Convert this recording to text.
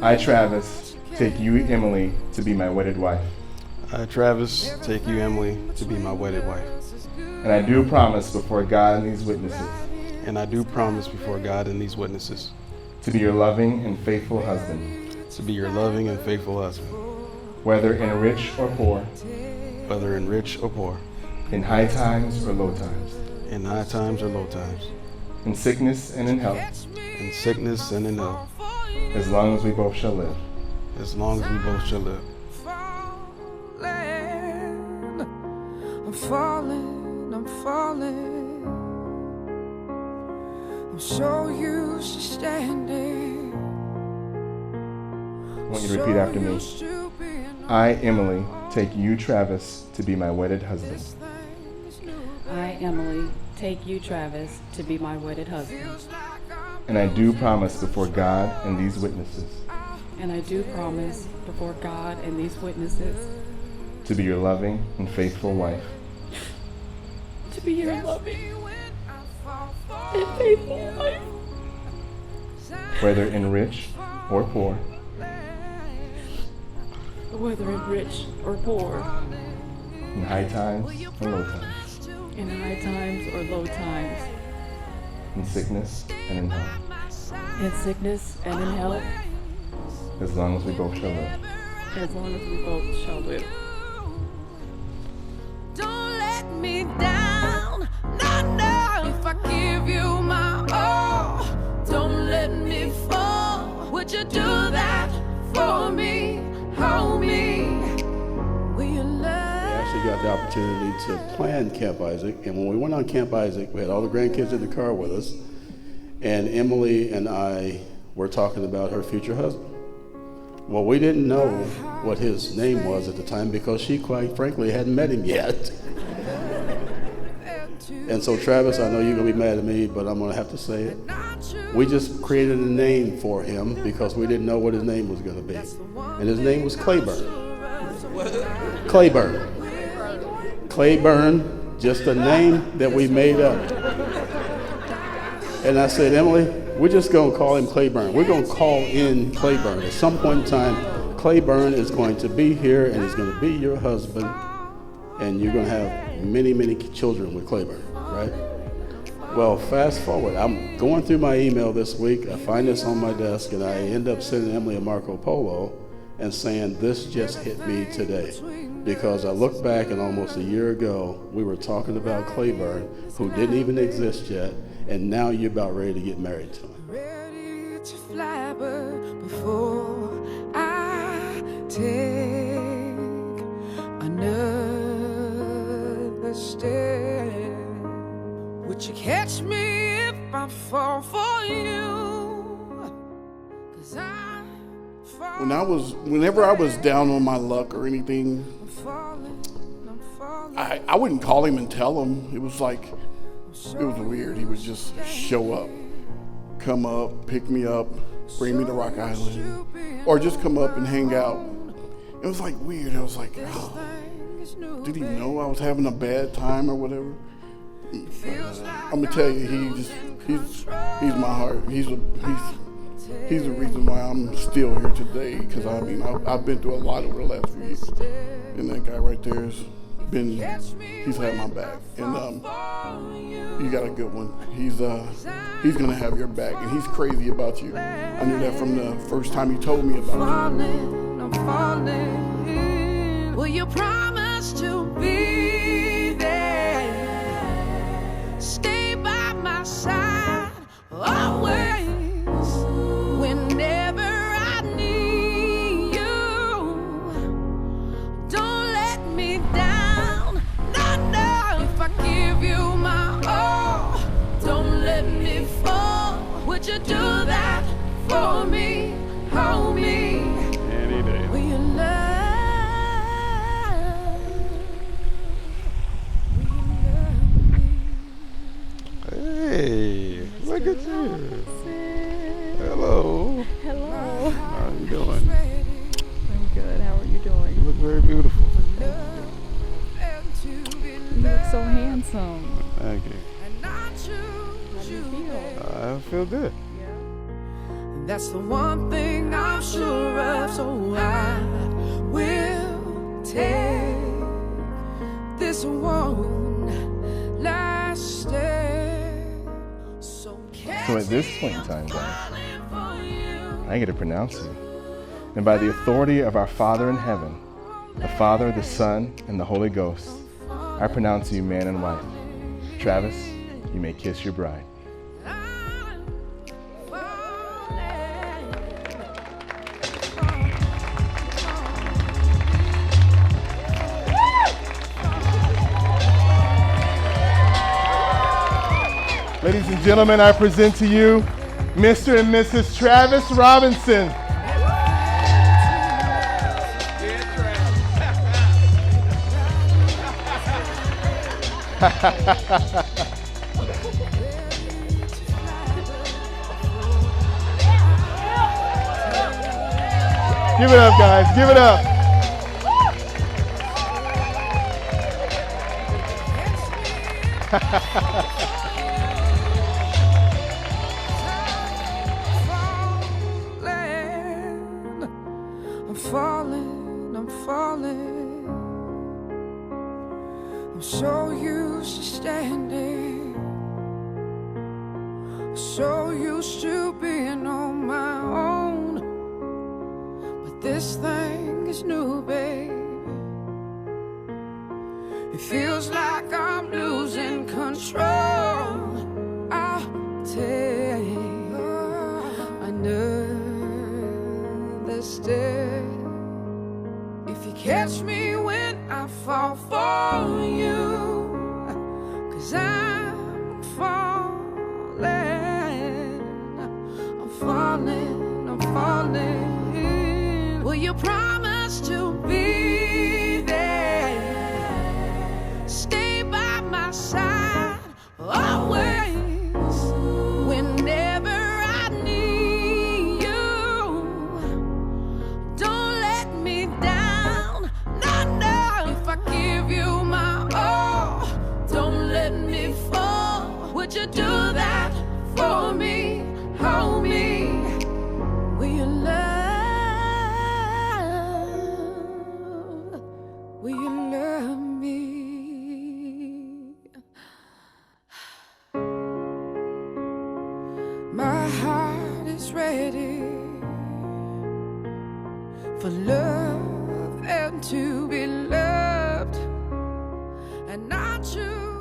I, Travis, take you, Emily, to be my wedded wife. I, Travis, take you, Emily, to be my wedded wife. And I do promise before God and these witnesses And I do promise before God and these witnesses to be your loving and faithful husband, to be your loving and faithful husband, whether in rich or poor, whether in rich or poor, in high times or low times, in high times or low times, in sickness and in health, in sickness and in health, as long as we both shall live. as long as we both shall live. I'm falling, I'm falling. I'm so used to standing. I want you to repeat after me. I, Emily, take you, Travis, to be my wedded husband. I, Emily, take you, Travis, to be my wedded husband. And I do promise before God and these witnesses And I do promise before God and these witnesses to be your loving and faithful wife, to be your loving and faithful wife, whether in rich or poor, whether in rich or poor, in high times or low times, in high times or low times, in sickness and in health, in sickness and in health, as long as we both shall live. as long as we both shall live. Don't let me down. No, no. If I give you my all, don't let me fall. Would you do that for me? Hold me. Will you love? Actually got the opportunity to plan Camp Isaac, and when we went on Camp Isaac, we had all the grandkids in the car with us, and Emily and I were talking about her future husband. Well, we didn't know what his name was at the time because she, quite frankly, hadn't met him yet. And so, Travis, I know you're going to be mad at me, but I'm going to have to say it. We just created a name for him because we didn't know what his name was going to be. And his name was Clayburn. Clayburn. Clayburn, just a name that we made up. And I said, Emily, we're just going to call him Clayburn. We're going to call in Clayburn. At some point in time, Clayburn is going to be here and he's going to be your husband. And you're going to have many, many children with Clayburn, right? Well, fast forward. I'm going through my email this week. I find this on my desk and I end up sending Emily a Marco Polo and saying, this just hit me today. Because I look back and almost a year ago, we were talking about Clayburn, who didn't even exist yet, and now you're about ready to get married to him. Ready to fly, but before I take another step, would you catch me if I fall for you? 'Cause Whenever I was down on my luck or anything, I'm falling. I wouldn't call him and tell him. It was weird. He would just show up, come up, pick me up, bring me to Rock Island, or just come up and hang out. It was like weird. I was like, oh, did he know I was having a bad time or whatever? I'm gonna tell you, he's my heart. He's the reason why I'm still here today. Because I've been through a lot over the last few years, and that guy right there he's had my back, and you got a good one. He's gonna have your back, and he's crazy about you. I knew that from the first time he told me about you. I'm falling. Will you promise to be there? Stay by my side always. Whenever I need you, don't let me down. No, if I give you my all, don't let me fall. Would you do that for me? Hold me. Any day. Will you love? Hey, look at you. Hello. Hello. How are you doing? I'm good. How are you You doing? look very beautiful. You look so handsome. Thank you. How do you feel? I feel good. Yeah. That's the one thing I'm sure of, so I will take this one last step. So at this point in time, guys, I get to pronounce you. And by the authority of our Father in heaven, the Father, the Son, and the Holy Ghost, I pronounce you man and wife. Travis, you may kiss your bride. Ladies and gentlemen, I present to you Mr. and Mrs. Travis Robinson. Give it up, guys. Give it up. I'm falling, I'm falling. I'm so used to standing, so used to being on my own. But this thing is new, babe. It feels like I'm losing control. I'll take another step. If you catch me when I fall for you, 'cause I'm falling, I'm falling, I'm falling. Will you promise to be there, stay by my side always, whenever I need you? Don't let me down, no, no. If I give you my all, don't let me fall. Would you do that for me? Hold me. Will you love? Will you love me? My heart is ready for love and to be loved, and I choose